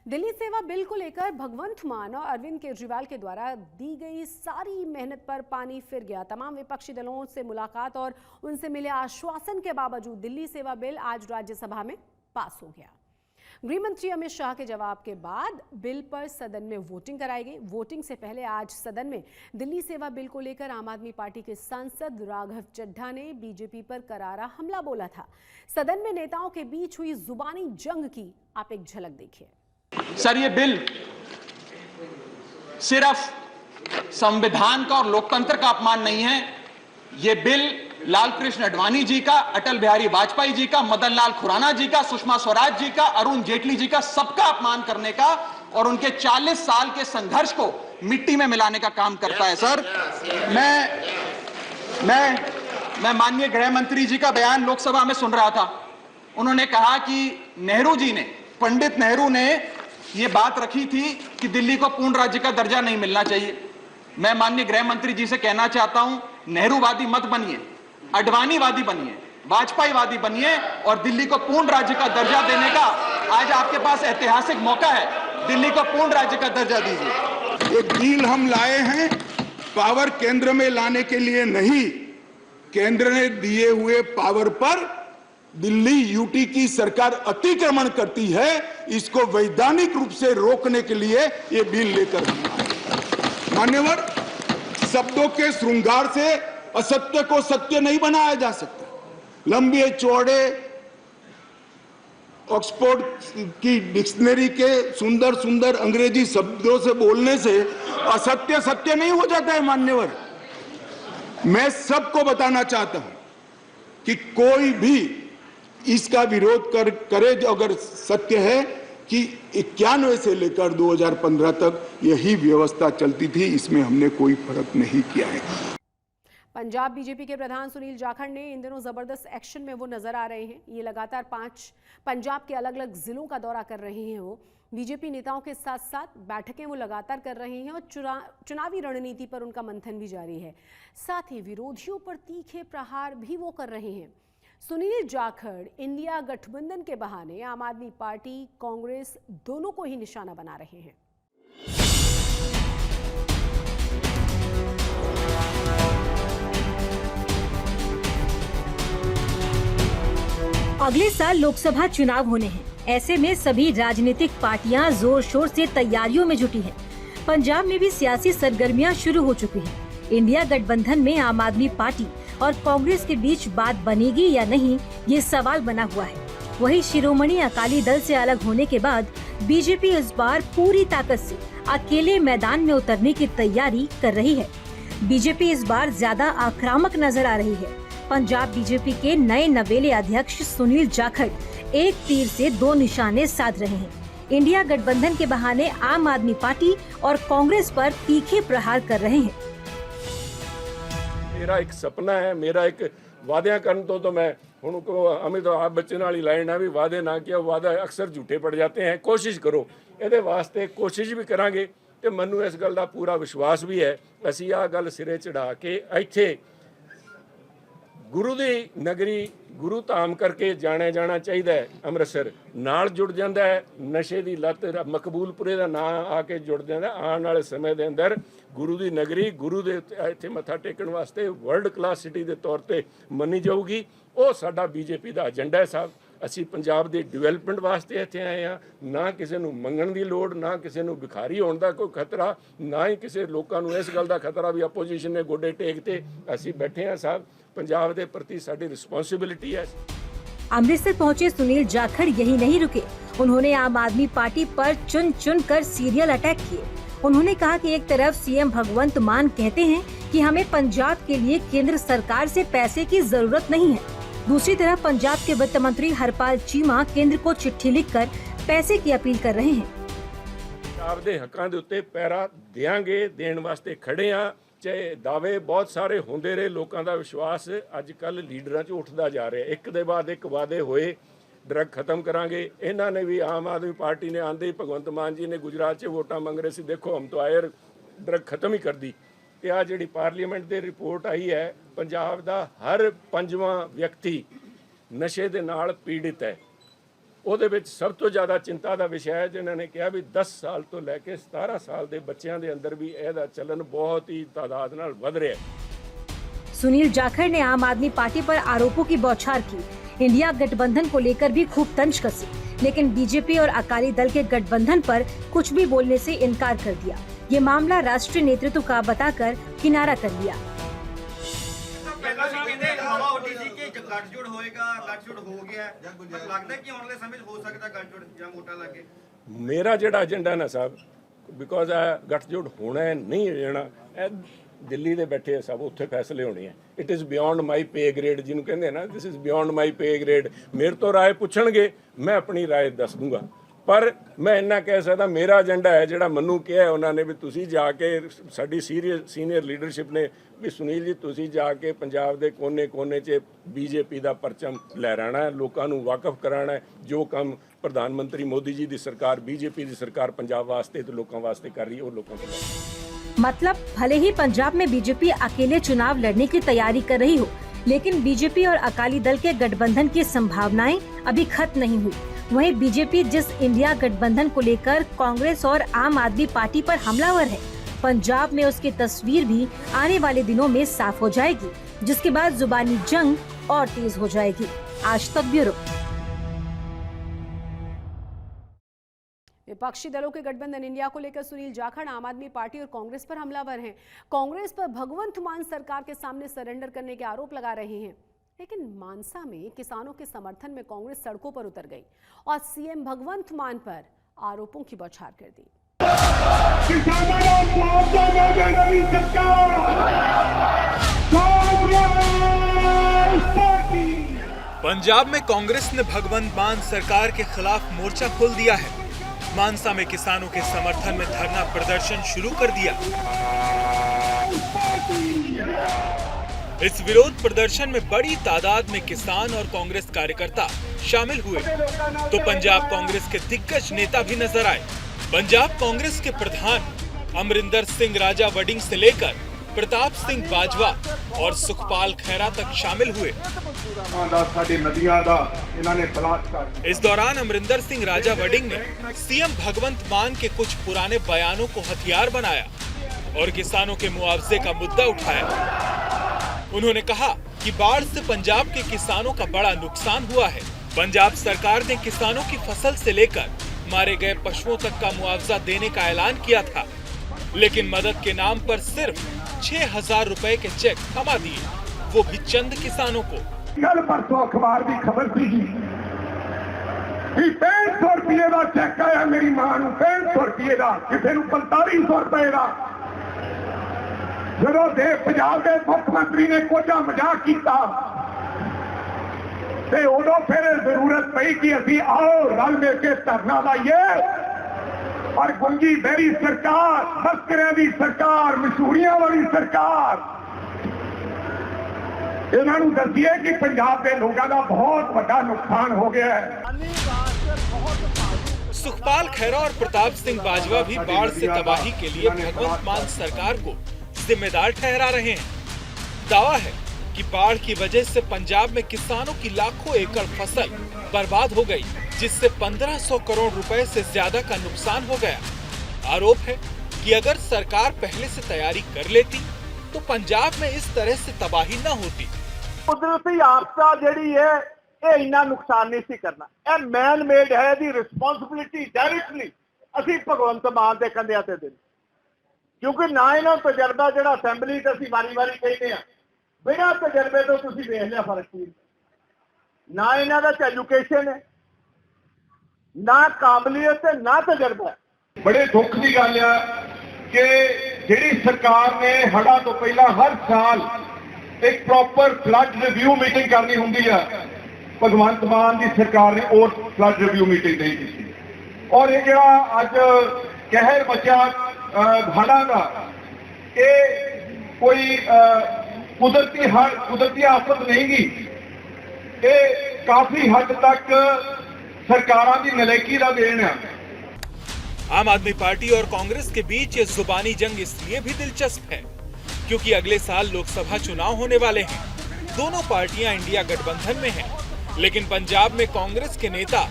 दिल्ली सेवा बिल को लेकर भगवंत मान और अरविंद केजरीवाल के द्वारा दी गई सारी मेहनत पर पानी फिर गया। तमाम विपक्षी दलों से मुलाकात और उनसे मिले आश्वासन के बावजूद दिल्ली सेवा बिल आज राज्यसभा में पास हो गया। गृह मंत्री अमित शाह के जवाब के बाद बिल पर सदन में वोटिंग कराई गई। वोटिंग से पहले आज सदन में दिल्ली सेवा बिल को लेकर आम आदमी पार्टी के सांसद राघव चड्ढा ने बीजेपी पर करारा हमला बोला था। सदन में नेताओं के बीच हुई जुबानी जंग की आप एक झलक देखिए। सर, ये बिल सिर्फ संविधान का और लोकतंत्र का अपमान नहीं है। ये बिल लाल कृष्ण आडवाणी जी का, अटल बिहारी वाजपेयी जी का, मदन लाल खुराना जी का, सुषमा स्वराज जी का, अरुण जेटली जी का, सबका अपमान करने का और उनके 40 साल के संघर्ष को मिट्टी में मिलाने का काम करता है। सर, मैं माननीय गृह मंत्री जी का बयान लोकसभा में सुन रहा था। उन्होंने कहा कि नेहरू जी ने, पंडित नेहरू ने ये बात रखी थी कि दिल्ली को पूर्ण राज्य का दर्जा नहीं मिलना चाहिए। मैं माननीय गृह मंत्री जी से कहना चाहता हूं, नेहरूवादी मत बनिए, आडवाणीवादी बनिए, वाजपेयीवादी बनिए और दिल्ली को पूर्ण राज्य का दर्जा देने का आज आपके पास ऐतिहासिक मौका है। दिल्ली को पूर्ण राज्य का दर्जा दीजिए। एक बिल हम लाए हैं पावर केंद्र में लाने के लिए नहीं, केंद्र ने दिए हुए पावर पर दिल्ली यूटी की सरकार अतिक्रमण करती है। इसको वैधानिक रूप से रोकने के लिए ये बिल लेकर हम आए। मान्यवर, शब्दों के श्रृंगार से असत्य को सत्य नहीं बनाया जा सकता। लंबे चौड़े ऑक्सफोर्ड की डिक्शनरी के सुंदर सुंदर अंग्रेजी शब्दों से बोलने से असत्य सत्य नहीं हो जाता है। मान्यवर, मैं सबको बताना चाहता हूं कि कोई भी इसका विरोध करे जो अगर सत्य है कि 91 से लेकर 2015 तक यही व्यवस्था चलती थी, इसमें हमने कोई फर्क नहीं किया है। पंजाब बीजेपी के प्रधान सुनील जाखड़ ने इन दिनों जबरदस्त एक्शन में वो नजर आ रहे हैं। ये लगातार 5 पंजाब के अलग अलग जिलों का दौरा कर रहे हैं। वो बीजेपी नेताओं के साथ साथ बैठकें वो लगातार कर रहे हैं और चुनावी रणनीति पर उनका मंथन भी जारी है। साथ ही विरोधियों पर तीखे प्रहार भी वो कर रहे हैं। सुनील जाखड़ इंडिया गठबंधन के बहाने आम आदमी पार्टी, कांग्रेस दोनों को ही निशाना बना रहे हैं। अगले साल लोकसभा चुनाव होने हैं। ऐसे में सभी राजनीतिक पार्टियां जोर शोर से तैयारियों में जुटी हैं। पंजाब में भी सियासी सरगर्मियां शुरू हो चुकी हैं। इंडिया गठबंधन में आम आदमी पार्टी और कांग्रेस के बीच बात बनेगी या नहीं, ये सवाल बना हुआ है। वहीं शिरोमणि अकाली दल से अलग होने के बाद बीजेपी इस बार पूरी ताकत से अकेले मैदान में उतरने की तैयारी कर रही है। बीजेपी इस बार ज्यादा आक्रामक नजर आ रही है। पंजाब बीजेपी के नए नवेले अध्यक्ष सुनील जाखड़ एक तीर से 2 निशाने साध रहे हैं। इंडिया गठबंधन के बहाने आम आदमी पार्टी और कांग्रेस पर तीखे प्रहार कर रहे हैं। मेरा एक सपना है, मेरा एक वादे करन तो मैं हुण को अमिताभ बच्चन वाली लाइन है भी वादे ना किया वादा अक्सर झूठे पड़ जाते हैं। कोशिश करो, ये वास्ते कोशिश भी करांगे ते मैनू इस गल का पूरा विश्वास भी है। असीं आ गल सिरे चढ़ा के इत्थे गुरु दी नगरी गुरु धाम करके जाने जाना चाहिए। अमृतसर नाल जुड़ जाता है, नशे की लत मकबूलपुरे का नाम आके जुड़ जाता है। आने वाले समय के अंदर गुरु की नगरी गुरु दे इत्थे मत्था टेकन वास्ते वर्ल्ड क्लास सिटी के तौर पर मनी जाऊगी। वो साडा बीजेपी का एजेंडा है साहब। असी पंजाब की डिवेलपमेंट वास्ते इत्थे आए हैं, ना किसी को मंगण की लोड़, ना किसी को भिखारी होने का कोई खतरा, ना ही किसी लोगों को इस गल का खतरा भी अपोजिशन ने गोडे टेकते। असी बैठे हैं साहब, पंजाब के प्रति साडी रिस्पॉन्सिबिलिटी है। अमृतसर पहुंचे सुनील जाखड़ यही नहीं रुके। उन्होंने आम आदमी पार्टी पर चुन चुन कर सीरियल अटैक किए। उन्होंने कहा कि एक तरफ सीएम भगवंत मान कहते हैं कि हमें पंजाब के लिए केंद्र सरकार से पैसे की जरूरत नहीं है, दूसरी तरफ पंजाब के वित्त मंत्री हरपाल चीमा केंद्र को चिट्ठी लिखकर पैसे की अपील कर रहे हैं। पंजाब के हकों के उत्ते पैरा देंगे, देने वास्ते खड़े हाँ। चाहे दावे बहुत सारे होंदे रहे, लोगों का विश्वास अजकल लीडरां च उठता जा रहा है। एक दे बाद एक वादे होए, ड्रग खत्म करांगे। इन्हों ने भी आम आदमी पार्टी ने आंदे ही भगवंत मान जी ने गुजरात से वोटा मंग रहे थे, देखो हम तो आए ड्रग खत्म ही कर दी। तो आ जी पार्लीमेंट की रिपोर्ट आई है, पंजाब का हर 5वां व्यक्ति नशे के नाल पीड़ित है। ਉਹਦੇ ਵਿੱਚ ਸਭ ਤੋਂ ਜ਼ਿਆਦਾ ਚਿੰਤਾ ਦਾ ਵਿਸ਼ਾ ਹੈ ਜਿਨ੍ਹਾਂ ਨੇ ਕਿਹਾ ਵੀ 10 ਸਾਲ ਤੋਂ ਲੈ ਕੇ 17 ਸਾਲ ਦੇ ਬੱਚਿਆਂ ਦੇ ਅੰਦਰ ਵੀ ਇਹਦਾ ਚੱਲਣ ਬਹੁਤ ਹੀ ਤਾਦਾਦ ਨਾਲ ਵਧ ਰਿਹਾ ਹੈ। सुनील जाखड़ ने आम आदमी पार्टी पर आरोपों की बौछार की। इंडिया गठबंधन को लेकर भी खूब तंज कसी, लेकिन बीजेपी और अकाली दल के गठबंधन पर कुछ भी बोलने से इनकार कर दिया। ये मामला राष्ट्रीय नेतृत्व का बताकर किनारा कर लिया। हवा उठी थी कि गठजोड़ होएगा, गठजोड़ हो गया, लगता है कि आने वाले समय हो सकता गठजोड़ या मोटा लगे। मेरा ਜਿਹੜਾ ਏਜੰਡਾ ਨਾ ਸਾਹਿਬ ਬਿਕੋਜ਼ ਆ ਗੱਠਜੋੜ ਹੋਣਾ ਹੈ ਨਹੀਂ ਰਹਿਣਾ ਇਹ ਦਿੱਲੀ ਦੇ ਬੈਠੇ ਸਭ ਉੱਥੇ ਫੈਸਲੇ ਹੋਣੇ ਆ। It is beyond my pay grade ਜਿਹਨੂੰ ਕਹਿੰਦੇ ਨਾ this is beyond my pay grade. ਮੇਰੇ ਤੋਂ ਰਾਏ ਪੁੱਛਣਗੇ ਮੈਂ ਆਪਣੀ ਰਾਏ ਦੱਸ ਦੂੰਗਾ, ਪਰ ਮੈਂ ਇੰਨਾ ਕਹਿ ਸਕਦਾ ਮੇਰਾ ਏਜੰਡਾ ਹੈ ਜਿਹੜਾ ਮੈਨੂੰ ਕਿਹਾ ਉਹਨਾਂ ਨੇ ਵੀ ਤੁਸੀਂ ਜਾ ਕੇ ਸਾਡੀ ਸੀਨੀਅਰ ਲੀਡਰਸ਼ਿਪ ਨੇ ਵੀ ਸੁਨੀਲ ਜੀ ਤੁਸੀਂ ਜਾ ਕੇ ਪੰਜਾਬ ਦੇ ਕੋਨੇ-ਕੋਨੇ 'ਚ ਬੀਜੇਪੀ ਦਾ ਪਰਚਮ ਲਹਿਰਾਣਾ ਹੈ, ਲੋਕਾਂ ਨੂੰ ਵਾਕਫ ਕਰਾਉਣਾ ਹੈ। ਜੋ ਕੰਮ ਪ੍ਰਧਾਨ ਮੰਤਰੀ ਮੋਦੀ ਜੀ ਦੀ ਸਰਕਾਰ ਬੀਜੇਪੀ ਦੀ ਸਰਕਾਰ ਪੰਜਾਬ ਵਾਸਤੇ ਤੇ ਲੋਕਾਂ ਵਾਸਤੇ ਕਰ ਰਹੀ है वो लोगों को मतलब भले ही पंजाब में बीजेपी अकेले चुनाव लड़ने की तैयारी कर रही हो, लेकिन बीजेपी और अकाली दल के गठबंधन की संभावनाएं अभी खत्म नहीं हुई। वहीं बीजेपी जिस इंडिया गठबंधन को लेकर कांग्रेस और आम आदमी पार्टी पर हमलावर है, पंजाब में उसकी तस्वीर भी आने वाले दिनों में साफ हो जाएगी, जिसके बाद जुबानी जंग और तेज हो जाएगी। आज तक ब्यूरो। विपक्षी दलों के गठबंधन इंडिया को लेकर सुनील जाखड़ आम आदमी पार्टी और कांग्रेस पर हमलावर हैं। कांग्रेस पर भगवंत मान सरकार के सामने सरेंडर करने के आरोप लगा रहे हैं, लेकिन मानसा में किसानों के समर्थन में कांग्रेस सड़कों पर उतर गई और सीएम भगवंत मान पर आरोपों की बौछार कर दी। पंजाब में कांग्रेस ने भगवंत मान सरकार के खिलाफ मोर्चा खोल दिया है। मानसा में किसानों के समर्थन में धरना प्रदर्शन शुरू कर दिया। इस विरोध प्रदर्शन में बड़ी तादाद में किसान और कांग्रेस कार्यकर्ता शामिल हुए तो पंजाब कांग्रेस के दिग्गज नेता भी नजर आए। पंजाब कांग्रेस के प्रधान अमरिंदर सिंह राजा वडिंग से लेकर प्रताप सिंह बाजवा और सुखपाल खैरा तक शामिल हुए। इस दौरान अमरिंदर सिंह राजा वडिंग ने सीएम भगवंत मान के कुछ पुराने बयानों को हथियार बनाया और किसानों के मुआवजे का मुद्दा उठाया। उन्होंने कहा कि बाढ़ से पंजाब के किसानों का बड़ा नुकसान हुआ है। पंजाब सरकार ने किसानों की फसल से लेकर मारे गए पशुओं तक का मुआवजा देने का ऐलान किया था, लेकिन मदद के नाम पर सिर्फ 6,000 रुपए के चेक थमा दिए, वो भी चंद किसानों को। कल परसों अखबार की खबर थी कि 6500 रुपये का चेक आया मेरी मां को, 6500 रुपये का, किसी को 4500 रुपये का। जो पंजाब के मुख्यमंत्री ने कोझा मजाक किया उदो फिर जरूरत पई कि असी आओ रल मिल के धरना लाइए और गुंगी बेरी सरकार, मस्करियां की सरकार, मशहूरियां वाली सरकार इन्हों दसिए कि पंजाब के लोगों का बहुत बड़ा नुकसान हो गया है। सुखपाल खैरा और प्रताप सिंह बाजवा भी बाढ़ से तबाही के लिए भगवंत मान सरकार को जिम्मेदार ठहरा रहे हैं। दावा है कि बाढ़ की वजह से पंजाब में किसानों की लाखों एकड़ फसल बर्बाद हो गई, जिससे 1500 करोड़ रुपए से ज्यादा का नुकसान हो गया। आरोप है कि अगर सरकार पहले से तैयारी कर लेती तो पंजाब में इस तरह से तबाही न होती। कुदरती आपदा जिहड़ी है ये इन्ना नुकसान नहीं सी करना, ये मैन मेड है, दी रिस्पॉन्सिबिलिटी डायरेक्टली असी भगवंत मान दे कंधियां ते देनी, क्योंकि ना इन्हां तजर्बा जिहड़ा असैंबली ते असी वारी-वारी कहते हैं बिना तजर्बे तो तुसीं देख लिया फर्क की ना इन्हां दा एजुकेशन है, ना काबलियत है, ना तजर्बा है। बड़े दुख की गल है कि जिहड़ी सरकार ने हड़ा तो पहला हर साल एक प्रॉपर फ्लड रिव्यू मीटिंग करनी होंदी है, भगवंत मान की सरकार ने और फ्लड रिव्यू मीटिंग नहीं की और ये जो अज कहर मचा हड़ा का ये कोई कुदरती आफत नहीं गी, ये काफी हद तक सरकारां दी नलायकी दा देन है। आम आदमी पार्टी और कांग्रेस के बीच ये जुबानी जंग इसलिए भी दिलचस्प है क्योंकि अगले साल लोकसभा चुनाव होने वाले हैं। दोनों पार्टियां इंडिया गठबंधन में हैं, लेकिन पंजाब में कांग्रेस के नेता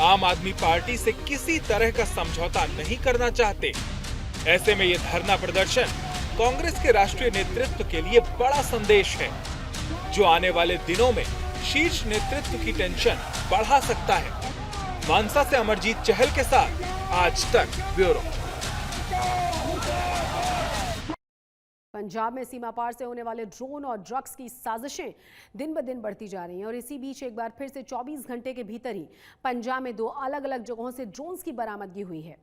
आम आदमी पार्टी से किसी तरह का समझौता नहीं करना चाहते। ऐसे में ये धरना प्रदर्शन कांग्रेस के राष्ट्रीय नेतृत्व के लिए बड़ा संदेश है, जो आने वाले दिनों में शीर्ष नेतृत्व की टेंशन बढ़ा सकता है। मानसा से अमरजीत चहल के साथ आज तक ब्यूरो। पंजाब में सीमा पार से होने वाले ड्रोन और ड्रग्स की साजिशें दिन ब दिन बढ़ती जा रही हैं और इसी बीच एक बार फिर से 24 घंटे के भीतर ही पंजाब में 2 अलग-अलग जगहों से ड्रोन्स की बरामदगी हुई है।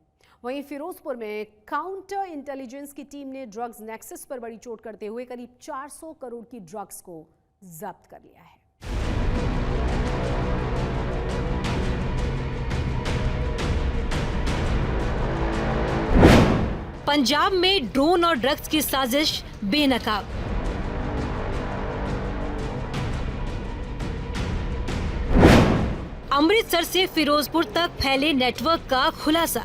वहीं फिरोजपुर में काउंटर इंटेलिजेंस की टीम ने ड्रग्स नेक्सस पर बड़ी चोट करते हुए करीब 400 करोड़ की ड्रग्स को जब्त कर लिया है। पंजाब में ड्रोन और ड्रग्स की साजिश बेनकाब। अमृतसर से फिरोजपुर तक फैले नेटवर्क का खुलासा।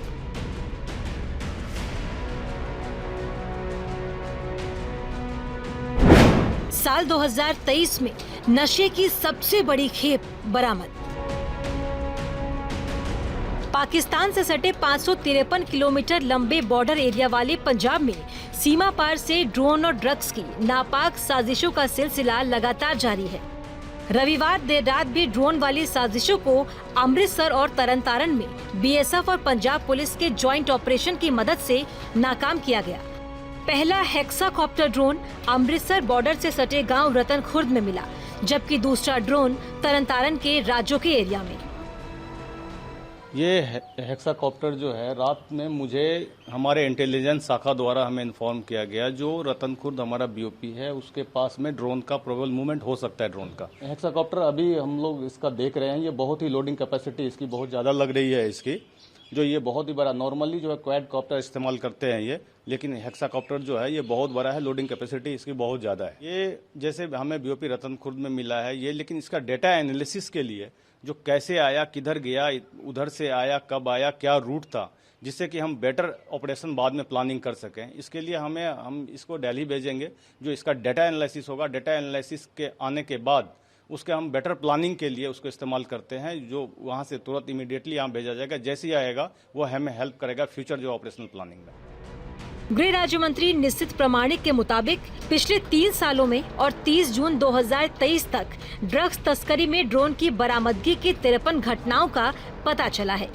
साल 2023 में नशे की सबसे बड़ी खेप बरामद। पाकिस्तान से सटे 553 किलोमीटर लंबे बॉर्डर एरिया वाले पंजाब में सीमा पार से ड्रोन और ड्रग्स की नापाक साजिशों का सिलसिला लगातार जारी है। रविवार देर रात भी ड्रोन वाली साजिशों को अमृतसर और तरनतारन में बीएसएफ और पंजाब पुलिस के ज्वाइंट ऑपरेशन की मदद से नाकाम किया गया। पहला हेक्साकॉप्टर ड्रोन अमृतसर बॉर्डर से सटे गांव रतन खुर्द में मिला, जबकि दूसरा ड्रोन तरनतारन के राजौके एरिया में। ये हेक्साकॉप्टर जो है रात में मुझे हमारे इंटेलिजेंस शाखा द्वारा हमें इन्फॉर्म किया गया, जो रतन खुर्द हमारा बीओपी है उसके पास में ड्रोन का प्रोबेबल मूवमेंट हो सकता है। ड्रोन का हेक्साकॉप्टर अभी हम लोग इसका देख रहे हैं, ये बहुत ही लोडिंग कैपेसिटी इसकी बहुत ज़्यादा लग रही है इसकी, जो ये बहुत ही बड़ा। नॉर्मली जो है क्वाडकॉप्टर इस्तेमाल करते हैं ये, लेकिन हेक्साकॉप्टर जो है ये बहुत बड़ा है, लोडिंग कैपेसिटी इसकी बहुत ज़्यादा है। ये जैसे हमें बीओपी रतन खुर्द में मिला है ये, लेकिन इसका डेटा एनालिसिस के लिए जो कैसे आया, किधर गया, उधर से आया, कब आया, क्या रूट था, जिससे कि हम बेटर ऑपरेशन बाद में प्लानिंग कर सकें, इसके लिए हम इसको दिल्ली भेजेंगे। जो इसका डेटा एनालिसिस होगा, डेटा एनालिसिस के आने के बाद उसके हम बेटर प्लानिंग के लिए उसको इस्तेमाल करते हैं, जो वहाँ से तुरंत इमीडिएटली यहाँ भेजा जाएगा। जैसे ही आएगा वो हमें हेल्प करेगा फ्यूचर जो ऑपरेशनल प्लानिंग में। गृह राज्य मंत्री निश्चित प्रामाणिक के मुताबिक पिछले 3 सालों में और 30 जून 2023 तक ड्रग्स तस्करी में ड्रोन की बरामदगी की 53 घटनाओं का पता चला है।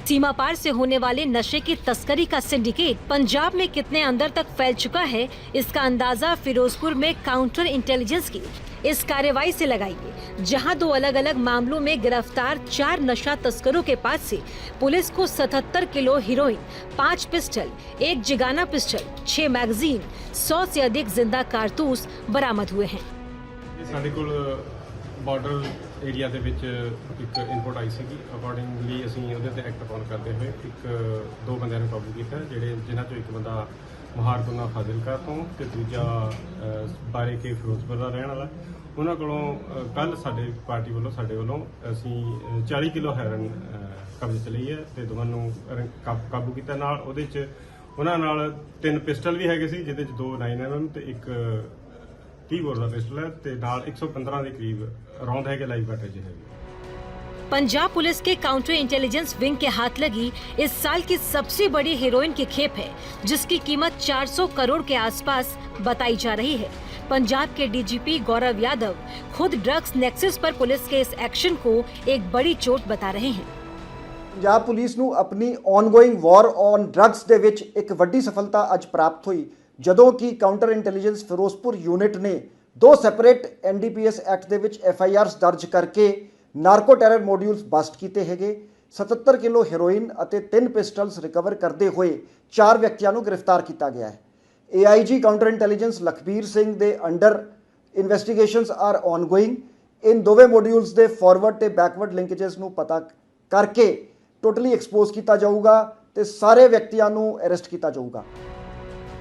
सीमा पार से होने वाले नशे की तस्करी का सिंडिकेट पंजाब में कितने अंदर तक फैल चुका है, इसका अंदाजा फिरोजपुर में काउंटर इंटेलिजेंस की इस कार्रवाई से लगाइए, जहां 2 अलग अलग मामलों में गिरफ्तार 4 नशा तस्करों के पास से पुलिस को 77 kilo heroine, 5 pistol, 1 Zigana pistol, 6 magazine, 100 से अधिक जिंदा कारतूस बरामद हुए हैं। ਸਾਡੇ ਕੋਲ ਬਾਰਡਰ ਏਰੀਆ ਦੇ ਵਿੱਚ ਇੱਕ ਇਨਪੁਟ ਆਈ ਸੀਗੀ, ਅਕੋਰਡਿੰਗਲੀ ਅਸੀਂ ਉਹਦੇ ਤੇ ਐਕਟ ਅਪਨ ਕਰਦੇ ਹੋਏ 2 ਬੰਦਿਆਂ ਨੂੰ ਕਾਬੂ ਕੀਤਾ, ਜਿਨ੍ਹਾਂ ਚੋਂ ਇੱਕ ਬੰਦਾ ਮਹਾਰਪੁਨਾ ਫਾਜ਼ਿਲਕਾ ਤੋਂ ਤੇ ਦੂਜਾ ਬਾਰੇ ਕੇ ਫਿਰੋਜ਼ਪੁਰ ਦਾ ਰਹਿਣ ਵਾਲਾ। ਉਹਨਾਂ ਕੋਲੋਂ ਕੱਲ ਸਾਡੇ ਪਾਰਟੀ ਵੱਲੋਂ ਅਸੀਂ 40 ਕਿਲੋ ਹੈਰਨ ਕਬਜ਼ੇ 'ਚ ਲਈ ਹੈ ਤੇ ਦੋਵਾਂ ਨੂੰ ਕਾਬੂ ਕੀਤਾ। ਨਾਲ ਉਹਦੇ 'ਚ ਉਹਨਾਂ ਨਾਲ 3 ਪਿਸਟਲ ਵੀ ਹੈਗੇ ਸੀ, ਜਿਹਦੇ 'ਚ 2 9mm ਤੇ ਇੱਕ 30 ਬੋਰ ਦਾ ਪਿਸਟਲ ਹੈ ਤੇ ਨਾਲ 115 ਦੇ ਕਰੀਬ ਰੌਂਦ ਹੈਗੇ ਲਾਈਵ ਕਾਰਟ੍ਰਿਜ ਹੈ। पंजाब पुलिस के काउंटर इंटेलिजेंस विंग के हाथ लगी इस साल की सबसे बड़ी हीरोइन की खेप है, जिसकी कीमत 400 करोड़ के आसपास बताई जा रही है। पंजाब के डीजीपी गौरव यादव खुद ड्रग्स नेक्सस पर पुलिस के इस एक्शन को एक बड़ी चोट बता रहे हैं। पंजाब पुलिस ਨੂੰ ਆਪਣੀ ਔਨਗੋਇੰਗ ਵਾਰ ਔਨ ਡਰੱਗਸ ਦੇ ਵਿੱਚ ਇੱਕ ਵੱਡੀ ਸਫਲਤਾ ਅੱਜ ਪ੍ਰਾਪਤ ਹੋਈ, ਜਦੋਂ ਕਿ ਕਾਊਂਟਰ ਇੰਟੈਲੀਜੈਂਸ ਫਿਰੋਜ਼ਪੁਰ ਯੂਨਿਟ ਨੇ 2 ਸੈਪਰੇਟ ਐਨਡੀਪੀਐਸ ਐਕਟ ਦੇ ਵਿੱਚ ਐਫਆਈਆਰਸ ਦਰਜ ਕਰਕੇ ਨਾਰਕੋ ਟੈਰਰ ਮੋਡਿਊਲਸ ਬਸਟ ਕੀਤੇ ਹੈਗੇ। 77 ਕਿਲੋ ਹੈਰੋਇਨ ਅਤੇ 3 ਪਿਸਟਲਸ ਰਿਕਵਰ ਕਰਦੇ ਹੋਏ 4 ਵਿਅਕਤੀਆਂ ਨੂੰ ਗ੍ਰਿਫਤਾਰ ਕੀਤਾ ਗਿਆ ਹੈ। AIG counter intelligence Lakhbir Singh ਦੇ ਅੰਡਰ ਇਨਵੈਸਟੀਗੇਸ਼ਨਸ ਆਰ ਔਨਗੋਇੰਗ। इन ਦੋਵੇਂ ਮੋਡਿਊਲਸ ਦੇ ਫਾਰਵਰਡ ਤੇ ਬੈਕਵਰਡ ਲਿੰਕੇजेस ਨੂੰ ਪਤਾ ਕਰਕੇ ਟੋਟਲੀ ਐਕਸਪੋਜ਼ ਕੀਤਾ ਜਾਊਗਾ ਤੇ ਸਾਰੇ ਵਿਅਕਤੀਆਂ ਨੂੰ ਅਰੈਸਟ ਕੀਤਾ ਜਾਊਗਾ।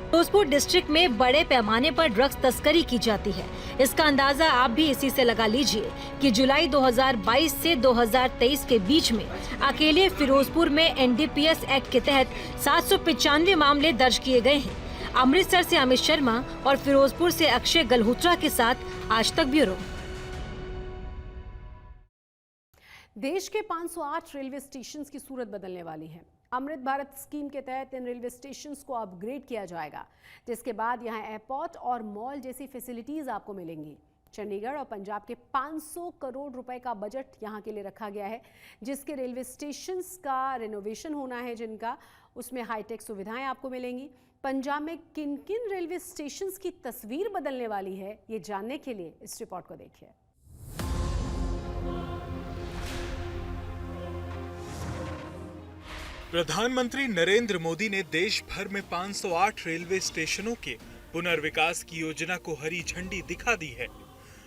फिरोजपुर डिस्ट्रिक्ट में बड़े पैमाने पर ड्रग्स तस्करी की जाती है। इसका अंदाजा आप भी इसी से लगा लीजिए कि जुलाई 2022 से 2023 के बीच में अकेले फिरोजपुर में एनडीपीएस एक्ट के तहत 795 मामले दर्ज किए गए हैं। अमृतसर से अमित शर्मा और फिरोजपुर से अक्षय गल्होत्रा के साथ आज तक ब्यूरो। देश के 508 रेलवे स्टेशंस की सूरत बदलने वाली है। अमृत भारत स्कीम के तहत इन रेलवे स्टेशंस को अपग्रेड किया जाएगा, जिसके बाद यहां एयरपोर्ट और मॉल जैसी फैसिलिटीज आपको मिलेंगी। चंडीगढ़ और पंजाब के 500 करोड़ रुपए का बजट यहां के लिए रखा गया है, जिसके रेलवे स्टेशंस का रिनोवेशन होना है, जिनका उसमें हाईटेक सुविधाएं आपको मिलेंगी। पंजाब में किन किन रेलवे स्टेशंस की तस्वीर बदलने वाली है, ये जानने के लिए इस रिपोर्ट को देखिए। प्रधानमंत्री नरेंद्र मोदी ने देश भर में 508 रेलवे स्टेशनों के पुनर्विकास की योजना को हरी झंडी दिखा दी है।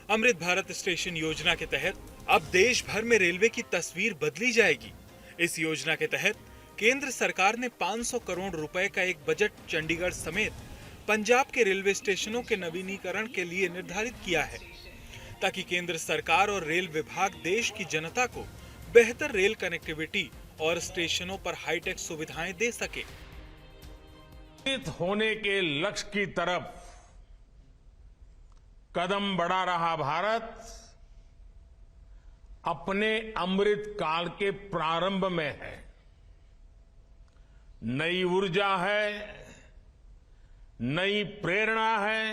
अमृत भारत स्टेशन योजना के तहत अब देश भर में रेलवे की तस्वीर बदली जाएगी। इस योजना के तहत केंद्र सरकार ने 500 करोड़ रुपए का एक बजट चंडीगढ़ समेत पंजाब के रेलवे स्टेशनों के नवीनीकरण के लिए निर्धारित किया है, ताकि केंद्र सरकार और रेल विभाग देश की जनता को बेहतर रेल कनेक्टिविटी और स्टेशनों पर हाईटेक सुविधाएं दे सके। होने के लक्ष्य की तरफ कदम बढ़ा रहा भारत अपने अमृत काल के प्रारंभ में है। नई ऊर्जा है, नई प्रेरणा है,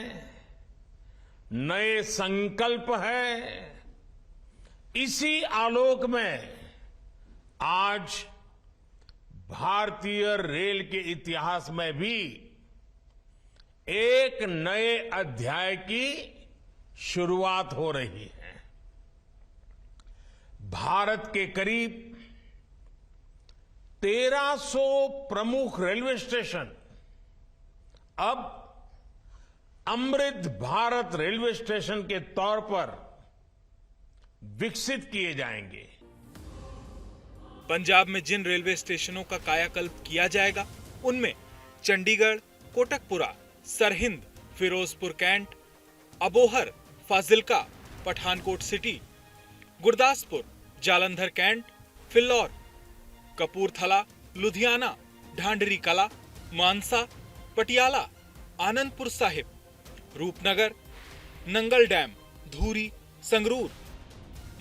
नए संकल्प है। इसी आलोक में आज भारतीय रेल के इतिहास में भी एक नए अध्याय की शुरुआत हो रही है। भारत के करीब 1300 प्रमुख रेलवे स्टेशन अब अमृत भारत रेलवे स्टेशन के तौर पर विकसित किए जाएंगे। पंजाब में जिन रेलवे स्टेशनों का कायाकल्प किया जाएगा, उनमें Chandigarh, Kotkapura, Sirhind, Ferozepur cantt, Abohar, Fazilka, Pathankot city, Gurdaspur, Jalandhar cantt, Phillaur, Kapurthala, Ludhiana, Dhandari Kala, Mansa, Patiala, Anandpur Sahib, Rupnagar, Nangal dam, Dhuri, Sangrur,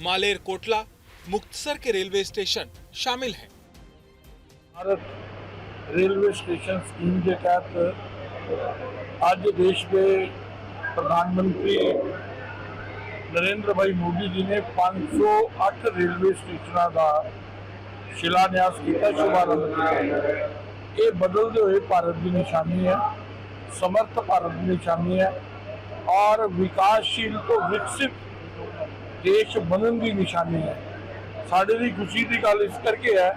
Maler Kotla, Muktsar के रेलवे स्टेशन शामिल हैं। भारत रेलवे स्टेशन स्कीम के तहत आज देश के प्रधानमंत्री नरेंद्र भाई मोदी जी ने 508 रेलवे स्टेशनों का शिलान्यास किया, शुभारंभ किया। ये बदलते हुए भारत की निशानी है, समर्थ भारत की निशानी है और विकासशील तो विकसित देश बनने की निशानी है। साढ़े दी खुशी की गल इस करके है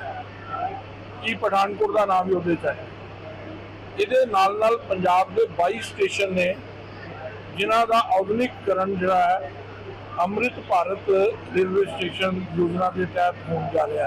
कि पठानकोट का नाम भी उहदे च है। इहदे नाल नाल पंजाब के 22 स्टेशन ने जिन्हां दा आधुनिकीकरण जिहड़ा है अमृत भारत रेलवे स्टेशन योजना के तहत होने जा रहा है।